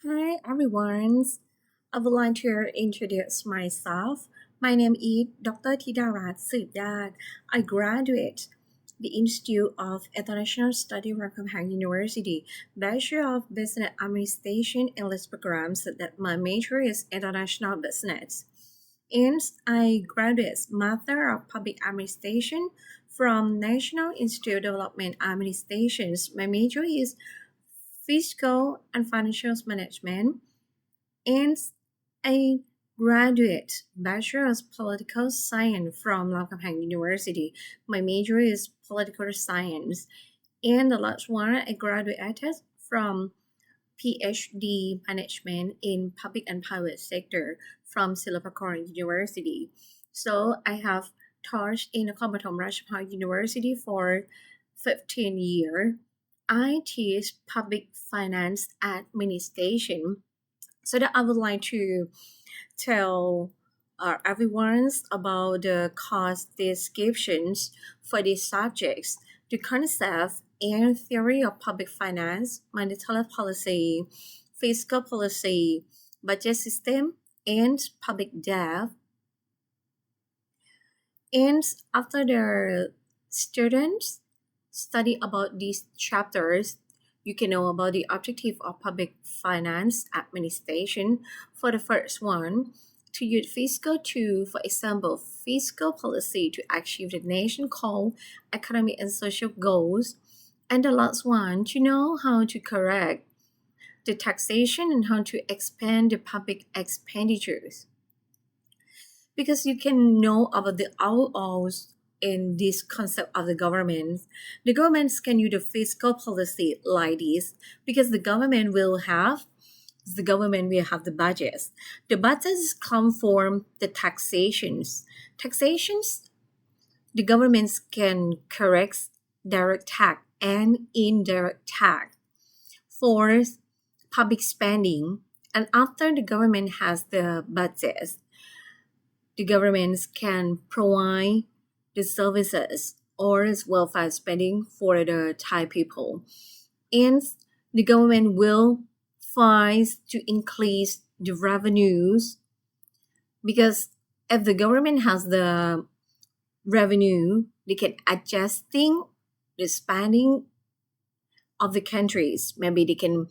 Hi everyone. I would like to introduce myself. My name is Dr. Thidarat Sirdat. I graduate the Institute of International Study Rockham University, Bachelor of Business Administration English programs that my major is International Business. And I graduate Master of Public Administration from National Institute of Development Administration. My major is Fiscal and Financial Management, and I graduate Bachelor of Political Science from Rockham University. My major is Political Science. And the last one, I graduated from PhD Management in Public and Private Sector from Silpakorn University. So I have taught in the Kompathom Rajabhat University for 15 years. I teach public finance administration. So that I would like to tell everyone about the course descriptions for these subjects, the concept and theory of public finance, monetary policy, fiscal policy, budget system, and public debt. And after the students study about these chapters, you can know about the objective of public finance administration. For the first one, to use fiscal tool, for example, fiscal policy to achieve the nation core economic and social goals. And the last one, to know how to correct the taxation and how to expand the public expenditures, because you can know about the outlaws in this concept of the government. The governments can use the fiscal policy like this because the government will have the budgets. The budgets come from the taxations. Taxations, the governments can correct direct tax and indirect tax for public spending. And after the government has the budgets, the governments can provide the services or welfare spending for the Thai people. And the government will find to increase the revenues, because if the government has the revenue, they can adjusting the spending of the countries. Maybe they can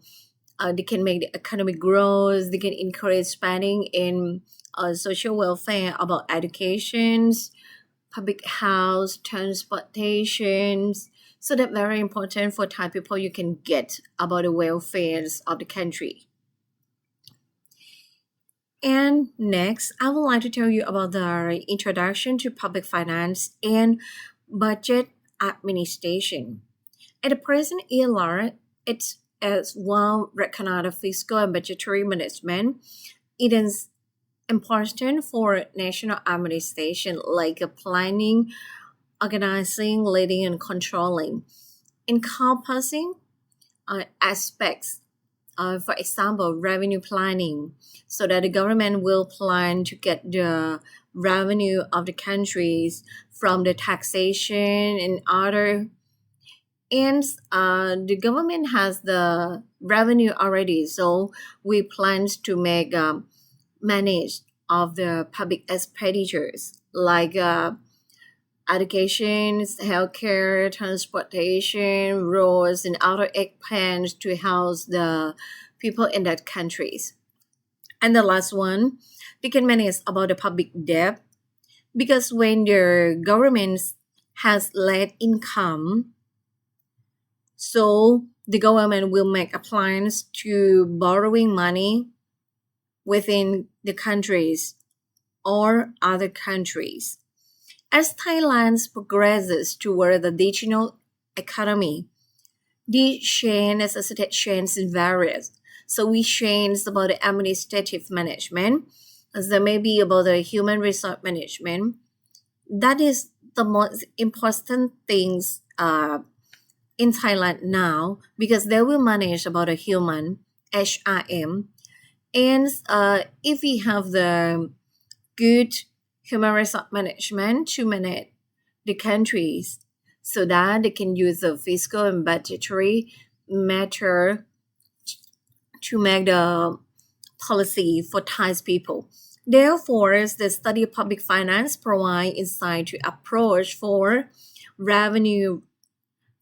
make the economic growth. They can encourage spending in social welfare, about educations, public health, transportations. So that's very important for Thai people. You can get about the welfares of the country. And next, I would like to tell you about the introduction to public finance and budget administration. At the present era, it's as well recognized fiscal and budgetary management. It is important for national administration, like planning, organizing, leading, and controlling, encompassing aspects. For example, revenue planning, so that the government will plan to get the revenue of the countries from the taxation and other. And the government has the revenue already, so we plan to make manage of the public expenditures like education, healthcare, transportation, roads, and other plans to house the people in that countries. And the last one, they can manage about the public debt, because when the government has less income, so the government will make a plans to borrowing money within the countries or other countries. As Thailand progresses toward the digital economy, the chain necessitates change in various. So we change about the administrative management, as there may be about the human resource management. That is the most important things in Thailand now, because they will manage about a human HRM. And if we have the good human resource management to manage the countries, so that they can use the fiscal and budgetary matter to make the policy for Thai people. Therefore, the study of public finance provides insight to approach for revenue,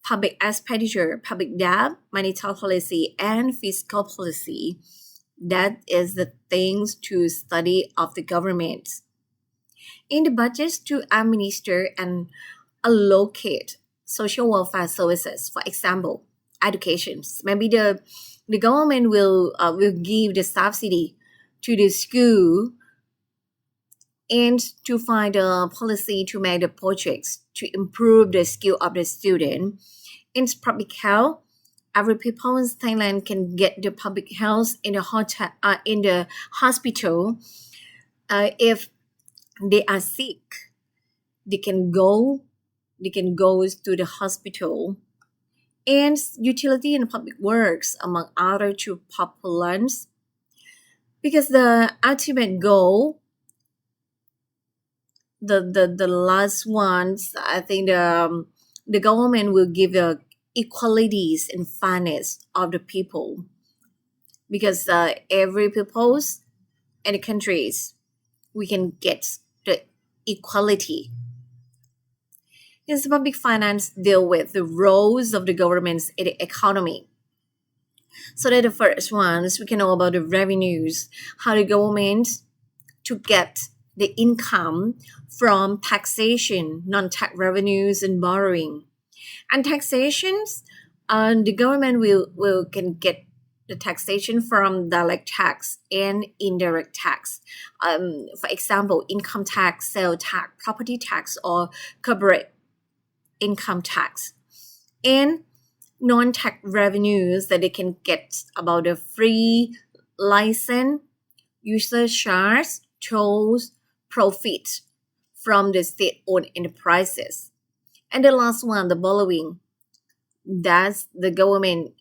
public expenditure, public debt, monetary policy, and fiscal policy. That is the things to study of the government. In the budgets to administer and allocate social welfare services, for example, education. Maybe the government will give the subsidy to the school and to find a policy to make the projects to improve the skill of the student. In public health, every people in Thailand can get the public health in the hospital. If they are sick, they can go to the hospital. And utility and public works, among other two populants, because the ultimate goal, the last ones, I think the government will give the equalities and fairness of the people, because every peoples and the countries we can get the equality. Yes, public finance deal with the roles of the governments in the economy. So that the first ones we can know about the revenues, how the government to get the income from taxation, non-tax revenues, and borrowing. And taxations, the government will can get the taxation from direct tax and indirect tax. For example, income tax, sales tax, property tax, or corporate income tax. And non-tax revenues that they can get about the free license, user charge, tolls, profit from the state-owned enterprises. And the last one, the borrowing, that's the government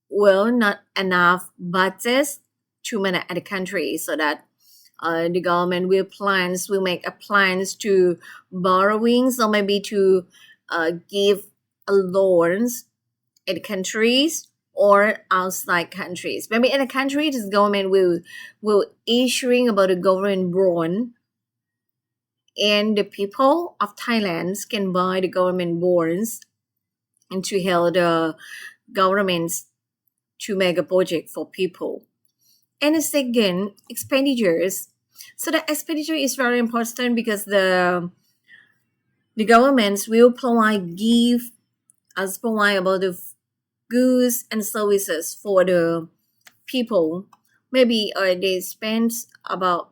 will not enough budgets to manage the country, so that the government will make a plans to borrowings, or maybe to give loans in countries or outside countries. Maybe in a country, the government will issuing about the government bond, and the people of Thailand can buy the government bonds and to help the governments to make a project for people. And the second, expenditures. So the expenditure is very important because the governments will provide about the goods and services for the people. Maybe they spend about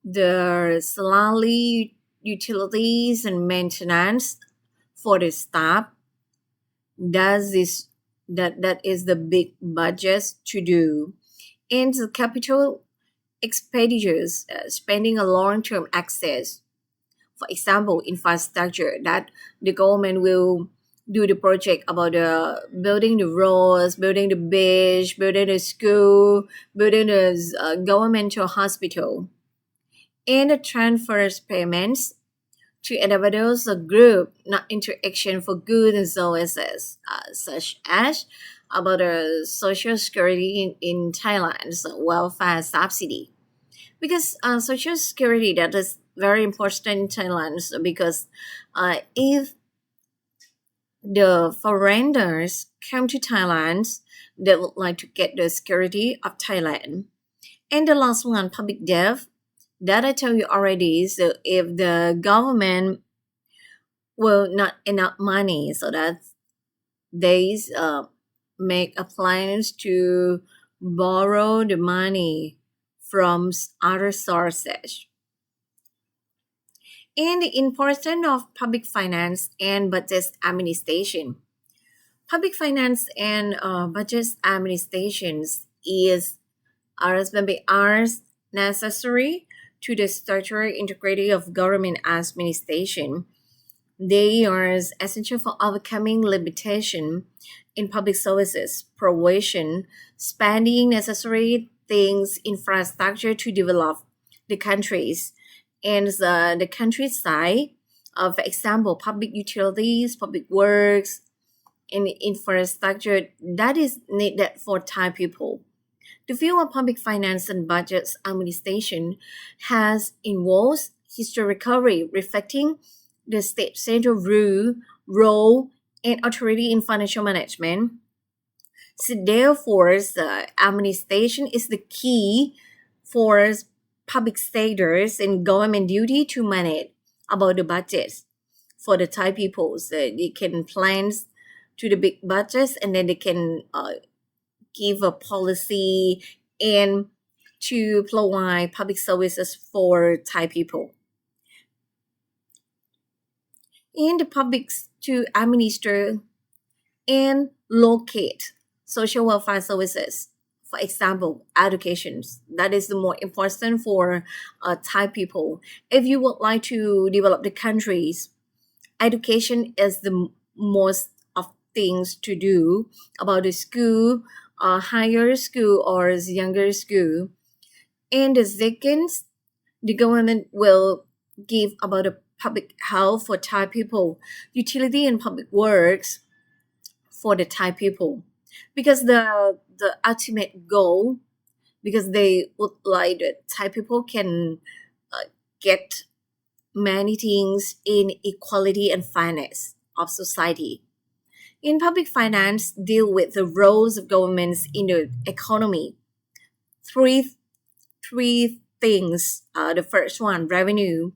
the salary, utilities, and maintenance for the staff. That is the big budget to do. And the capital expenditures, spending a long-term access. For example, infrastructure, that the government will do the project about building the roads, building the beach, building the school, building the governmental hospital. And the transfers payments to individuals or group, not interaction for goods and services, such as about the social security in Thailand, so welfare subsidy. Because social security, that is very important in Thailand, so because if the foreigners come to Thailand, they would like to get the security of Thailand. And the last one, public debt, that I tell you already. So if the government will not enough money, so that they make a plans to borrow the money from other sources. And the importance of public finance and budget administration. Public finance and budget administrations are necessary to the structural integrity of government administration. They are essential for overcoming limitation in public services, provision, spending necessary things, infrastructure to develop the countries and the countryside. For example, public utilities, public works, and infrastructure that is needed for Thai people. The field of public finance and budget administration has involved historically reflecting the state central role, and authority in financial management. So therefore, the administration is the key for public sectors and government duty to manage about the budgets for the Thai people. So they can plan to the big budgets and then they can give a policy and to provide public services for Thai people. And the publics to administer and locate social welfare services. For example, education. That is the more important for Thai people. If you would like to develop the countries, education is the most of things to do about the school, higher school or younger school. And the second, the government will give about the public health for Thai people, utility and public works for the Thai people, because the ultimate goal, because they would like that Thai people can get many things in equality and fairness of society. In public finance, deal with the roles of governments in the economy. Three three things. The first one, revenue.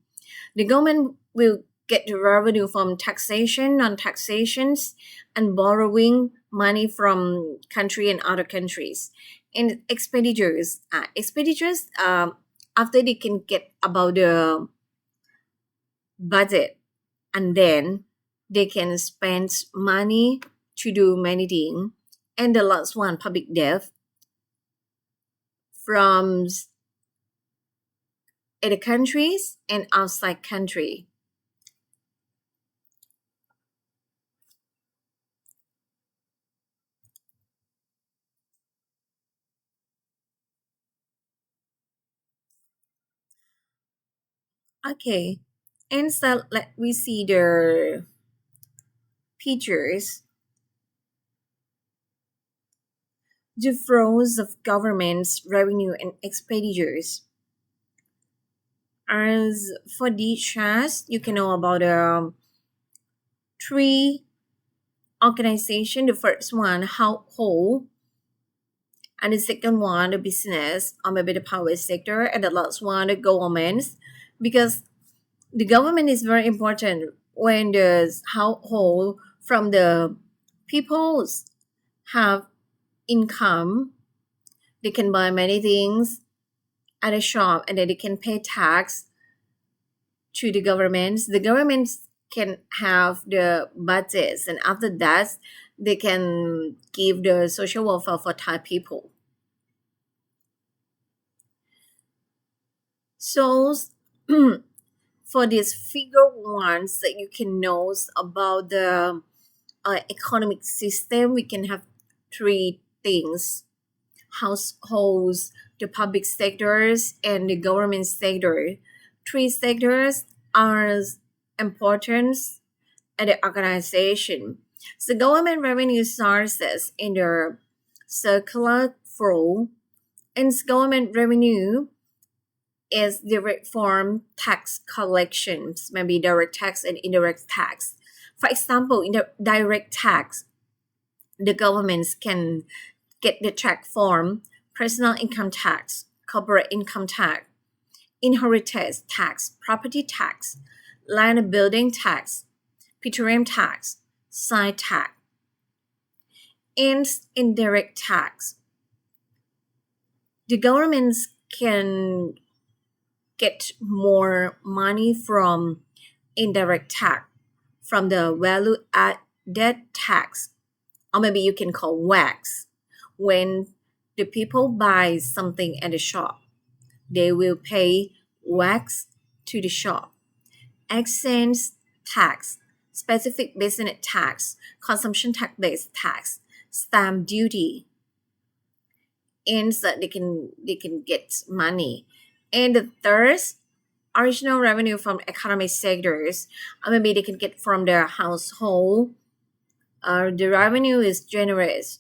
The government will get the revenue from taxation, non-taxations, and borrowing money from country and other countries. And expenditures, after they can get about the budget, and then they can spend money to do many things. And the last one, public debt from in the countries and outside country. Okay, and so let we see the pictures. The flows of government's revenue and expenditures. As for these charts, you can know about three organization. The first one, household, and the second one, the business, or maybe the private sector, and the last one, the government. Because the government is very important when the household from the peoples have income, they can buy many things at a shop and then they can pay tax to the government. The government can have the budgets and after that they can give the social welfare for Thai people. So for these figure ones that you can know about the economic system, we can have three things: households, the public sectors, and the government sector. Three sectors are important at the organization. So government revenue sources in the circular flow, and government revenue is direct from tax collections, maybe direct tax and indirect tax. For example, in the direct tax, the governments can get the tax form personal income tax, corporate income tax, inheritance tax, property tax, land and building tax, petroleum tax, side tax, and indirect tax. The governments can get more money from indirect tax, from the value added tax, or maybe you can call wax. When the people buy something at the shop, they will pay wax to the shop. Exchange tax, specific business tax, consumption tax based tax, stamp duty, and so they can get money. And the third, original revenue from economic sectors, or maybe they can get from their household The revenue is generous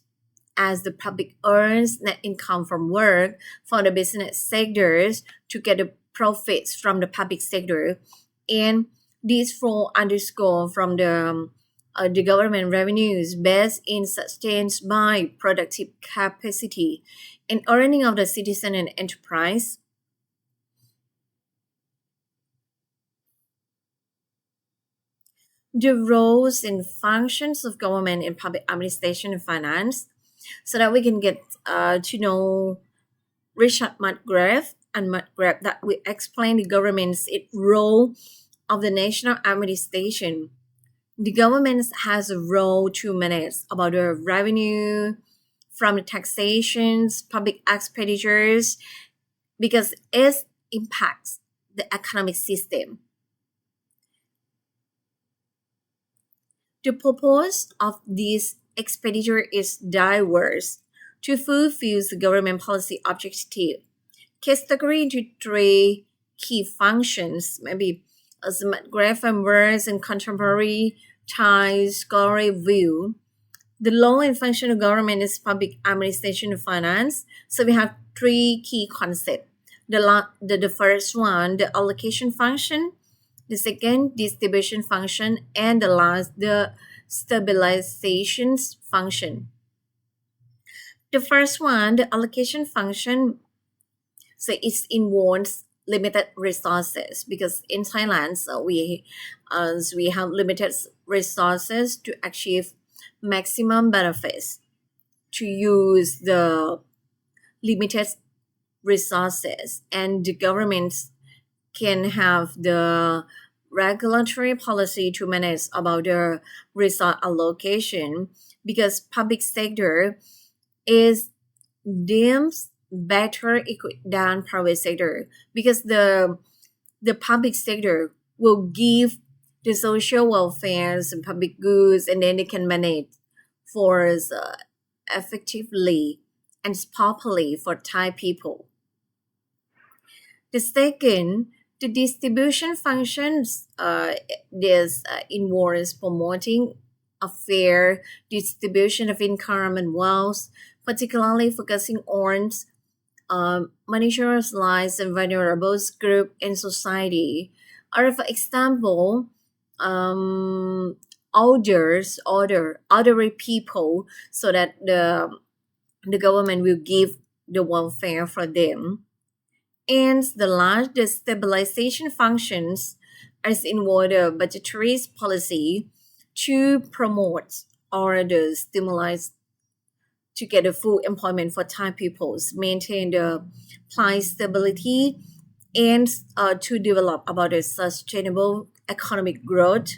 as the public earns net income from work for the business sectors to get the profits from the public sector, and these flow underscore from the government revenues based in sustained by productive capacity and earning of the citizen and enterprise. The roles and functions of government in public administration and finance, so that we can get to know Richard Mcgrath and Mcgrath that will explain the government's role of the national administration. The government has a role to manage about the revenue from the taxations, public expenditures, because it impacts the economic system. The purpose of this expenditure is diverse to fulfill the government policy objective. Category into three key functions, maybe as McGrath and words and contemporary Thai scholarly view. The law and function of government is public administration and finance. So we have three key concepts. The first one, the allocation function, the second, distribution function, and the last, the stabilization function. The first one, the allocation function, so it involves limited resources because in Thailand, we have limited resources to achieve maximum benefits. To use the limited resources, and the government can have the regulatory policy to manage about the resource allocation because public sector is deemed better equipped than private sector because the public sector will give the social welfare and public goods, and then they can manage for effectively and properly for Thai people. The second, the distribution functions, this involves promoting a fair distribution of income and wealth, particularly focusing on marginalized and vulnerable group in society. Or for example, elderly people, so that the government will give the welfare for them. And the last, the stabilization functions as involve the budgetary policy to promote or the stimulus to get a full employment for Thai peoples, maintain the price stability, and to develop about a sustainable economic growth.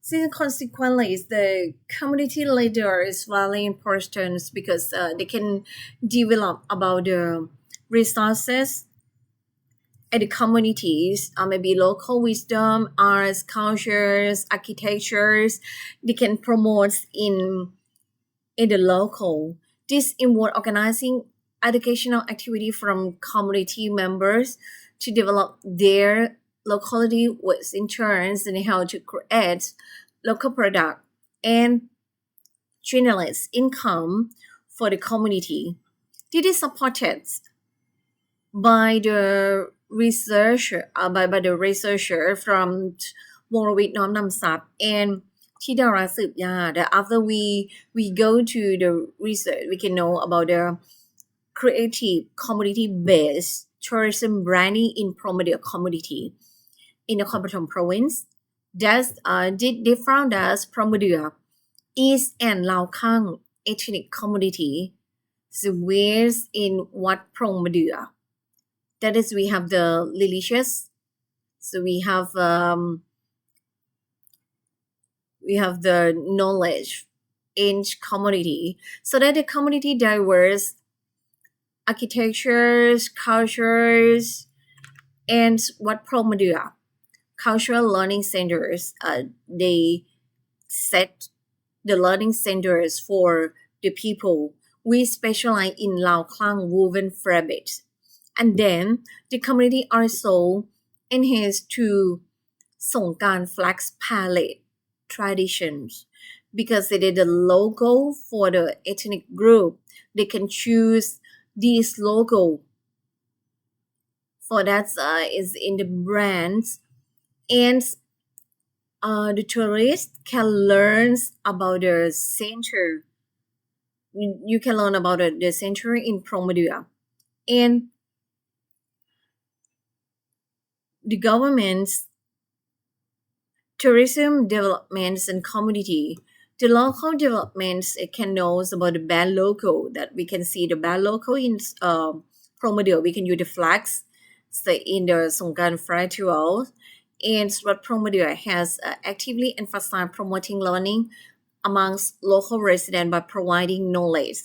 So consequently, the community leader is very important because they can develop about the resources at the communities, maybe local wisdom, arts, cultures, architectures. They can promote in the local. This involves organizing educational activity from community members to develop their locality, which in turn and how to create local product and generate income for the community. This is supported by the researcher, by the researcher from Moravit Nom Nam Sap and Tidara Sipya, that after we go to the research, we can know about the creative community-based tourism branding in Promodel community in the Kapatom province. That's they found us Promodel East and Lao Kang ethnic community, the where's in Wat Promodel. That is, we have the religious, so we have the knowledge in community, so that the community diverse architectures, cultures, and what Promodel cultural learning centers. They set the learning centers for the people. We specialize in Lao Klang woven fabrics. And then the community also enhanced to Songkran flax palette traditions because it is the logo for the ethnic group. They can choose this logo for that is in the brands, and the tourist can learn about the center. You can learn about the center in Promedia, and the government's tourism developments and community. The local developments it can know about the band logo that we can see the band logo in Promedio. We can use the flags say in the Songkran Festival. And what Promedio has actively emphasized promoting learning amongst local residents by providing knowledge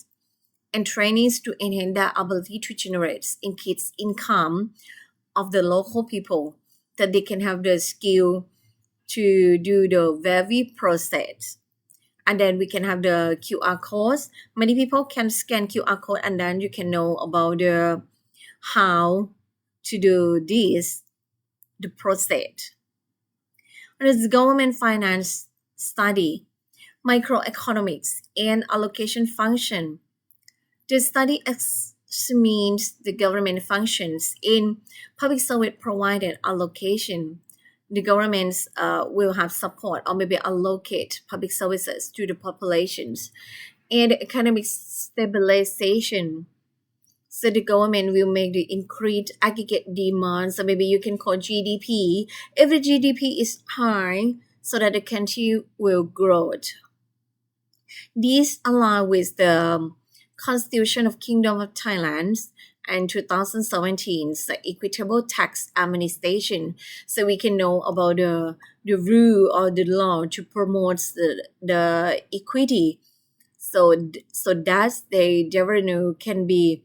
and trainings to enhance their ability to generate in kids income of the local people, that they can have the skill to do the very process. And then we can have the QR codes. Many people can scan QR code, and then you can know about the how to do this, the process. There's government finance study, microeconomics, and allocation function. The study examines the government functions in public service provided allocation. The governments will have support or maybe allocate public services to the populations, and economic stabilization. So the government will make the increased aggregate demand. So maybe you can call GDP. If the GDP is high, so that the country will grow. These align with the Constitution of Kingdom of Thailand and 2017 equitable tax administration, so we can know about the rule or the law to promote the equity, so that the revenue can be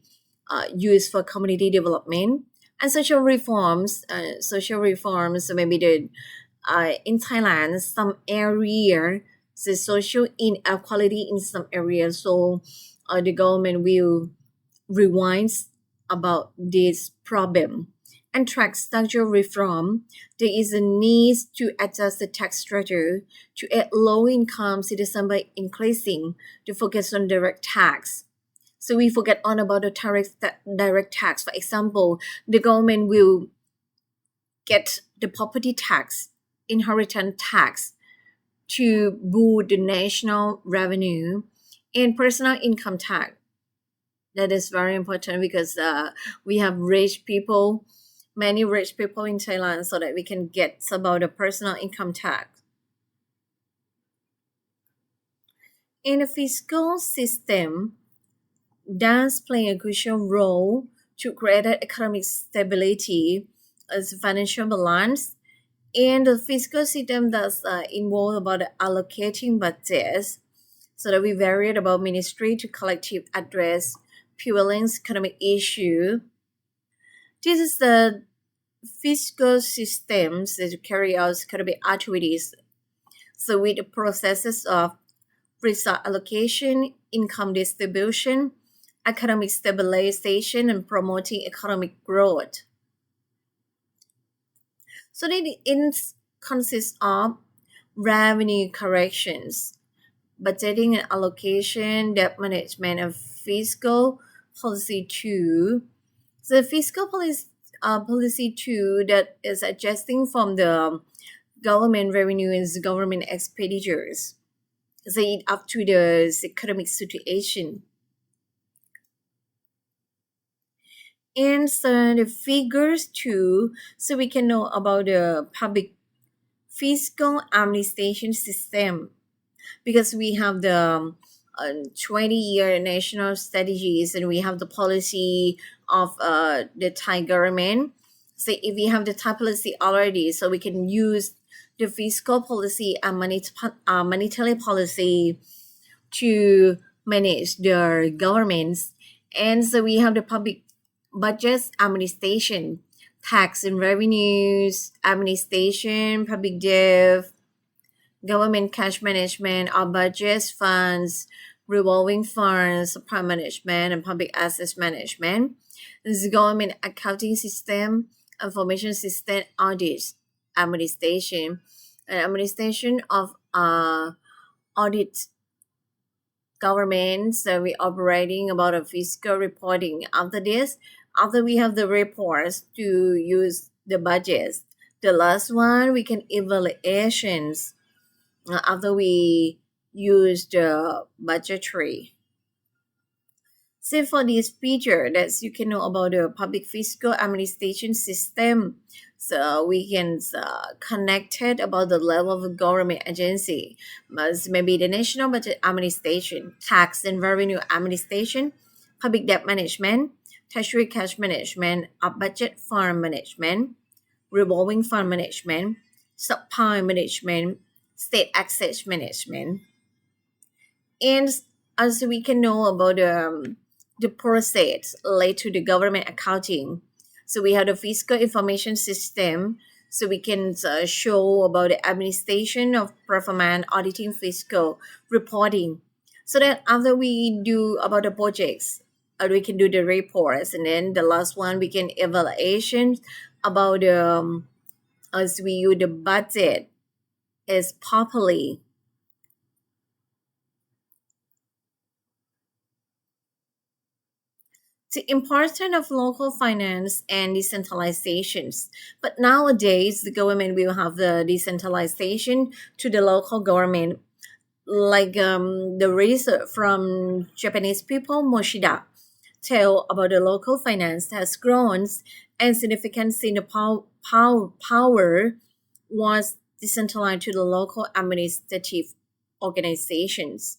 used for community development and social reforms, so maybe the in Thailand some area the social inequality in some areas, so the government will rewind about this problem and track structural reform. There is a need to adjust the tax structure to aid low-income citizens by increasing the focus on direct tax. So we forget on about the direct tax. For example, the government will get the property tax, inheritance tax to boost the national revenue, and personal income tax. That is very important because we have rich people, many rich people in Thailand, so that we can get about the personal income tax. In the fiscal system, does play a crucial role to create economic stability as financial balance, and the fiscal system does involve about allocating budgets, so that we vary about ministry to collective address prevailing economic issue. This is the fiscal systems that carry out economic activities. So with the processes of resource allocation, income distribution, economic stabilization, and promoting economic growth. So it consists of revenue corrections, budgeting and allocation, debt management, and fiscal policy two. So fiscal policy two that is adjusting from the government revenue and government expenditures. So it up to the economic situation. And so the figures too, so we can know about the public fiscal administration system, because we have the 20-year national strategies, and we have the policy of the Thai government. So if we have the Thai policy already, so we can use the fiscal policy and monetary policy to manage their governments. And so we have the public budgets administration, tax and revenues administration, public debt, government cash management, our budgets, funds, revolving funds, supply management, and public assets management. This is government accounting system, information system, audits, administration, and administration of audit government, so we operating about a fiscal reporting. After this, after we have the reports to use the budgets, the last one we can evaluations after we use the budgetary. So for this feature that you can know about the public fiscal administration system. So we can connect it about the level of the government agency. Maybe the National Budget Administration, Tax and Revenue Administration, Public Debt Management, Treasury Cash Management, Budget Fund Management, Revolving Fund Management, Stockpile Management, State Access Management. And as we can know about the process related to the government accounting, so we have the fiscal information system, so we can show about the administration of performance auditing fiscal reporting, so that after we do about the projects, we can do the reports, and then the last one we can evaluation about as we use the budget is properly. The importance of local finance and decentralizations. But nowadays, the government will have the decentralization to the local government, like the research from Japanese people, Moshida, tell about the local finance has grown and significance in the power was decentralized to the local administrative organizations.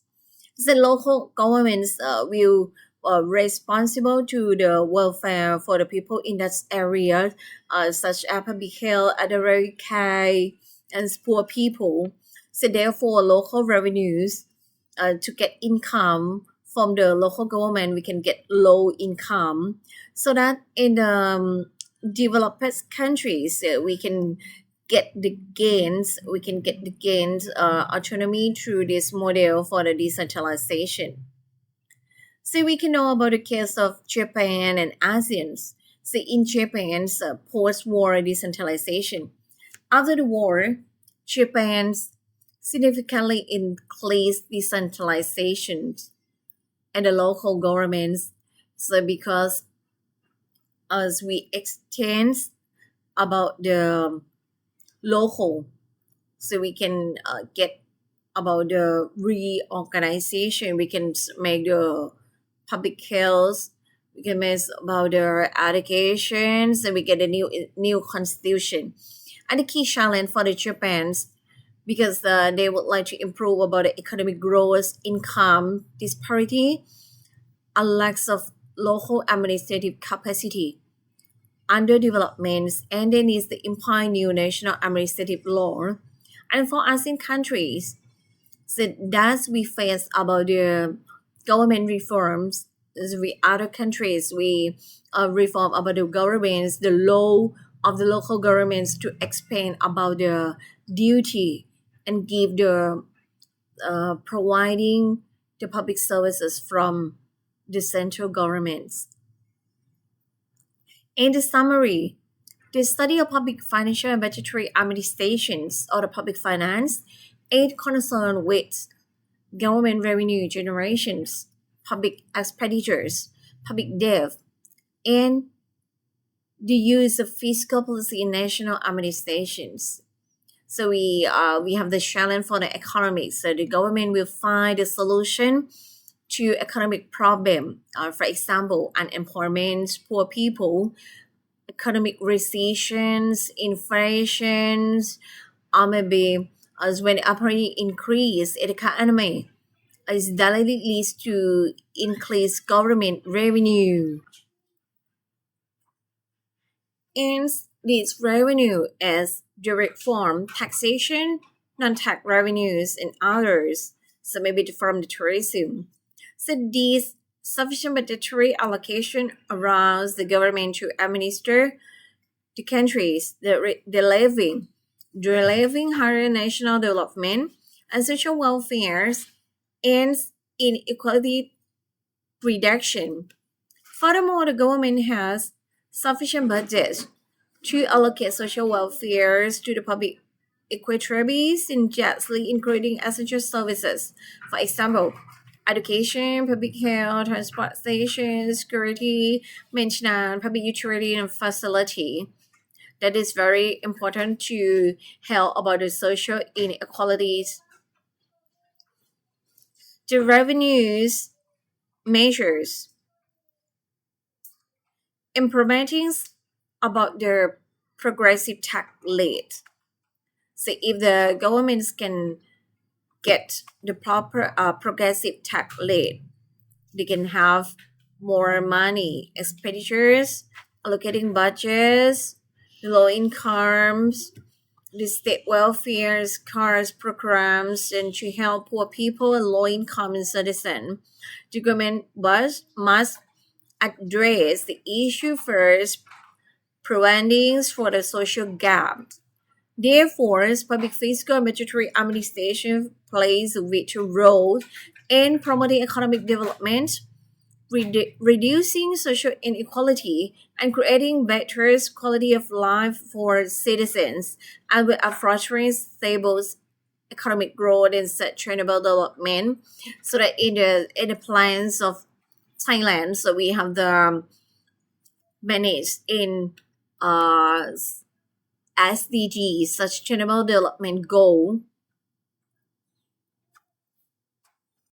The local governments will responsible to the welfare for the people in that area, such as public health, elderly care, and poor people. So therefore, local revenues to get income from the local government, we can get low income, so that in the developed countries, we can get the gains. We can get the gains autonomy through this model for the decentralization. So we can know about the case of Japan and ASEAN. So in Japan's post-war decentralization, after the war, Japan's significantly increased decentralization and the local governments. So because as we extend about the local, so we can get about the reorganization, we can make the public health, we can make about the education, so we get a new constitution. And the key challenge for the Japan's, because they would like to improve about the economic growth, income disparity, a lack of local administrative capacity, underdevelopment, and they need to implement new national administrative law. And for ASEAN countries, so that's we face about the government reforms. As we other countries, we reform about the governments, the law of the local governments to expand about the duty and give the providing the public services from the central governments. In the summary, the study of public financial and budgetary administrations or the public finance is concerned with government revenue generations, public expenditures, public debt, and the use of fiscal policy in national administrations. So we have the challenge for the economy. So the government will find a solution to economic problem. For example, unemployment, poor people, economic recessions, inflations, or maybe as when the operating increase in the economy is directly leads to increased government revenue. And this revenue is direct from taxation, non-tax revenues, and others. So maybe from the tourism. So this sufficient budgetary allocation allows the government to administer the countries, the living higher national development and social welfare and inequality reduction. Furthermore, the government has sufficient budget to allocate social welfare to the public equity seamlessly including essential services. For example, education, public health, transportation, security, maintenance, public utility, and facility. That is very important to help about the social inequalities. The revenues measures implementing about the progressive tax rate. So if the governments can get the proper progressive tax rate, they can have more money expenditures, allocating budgets, low incomes, the state welfare cars programs, and to help poor people and low income citizens. The government must address the issue first, preventing for the social gap. Therefore, public fiscal and budgetary administration plays a vital role in promoting economic development, reducing social inequality, and creating better quality of life for citizens, and with a fostering stable economic growth and sustainable development. So that in the plans of Thailand, so we have the managed in uh, SDG, Sustainable Development Goal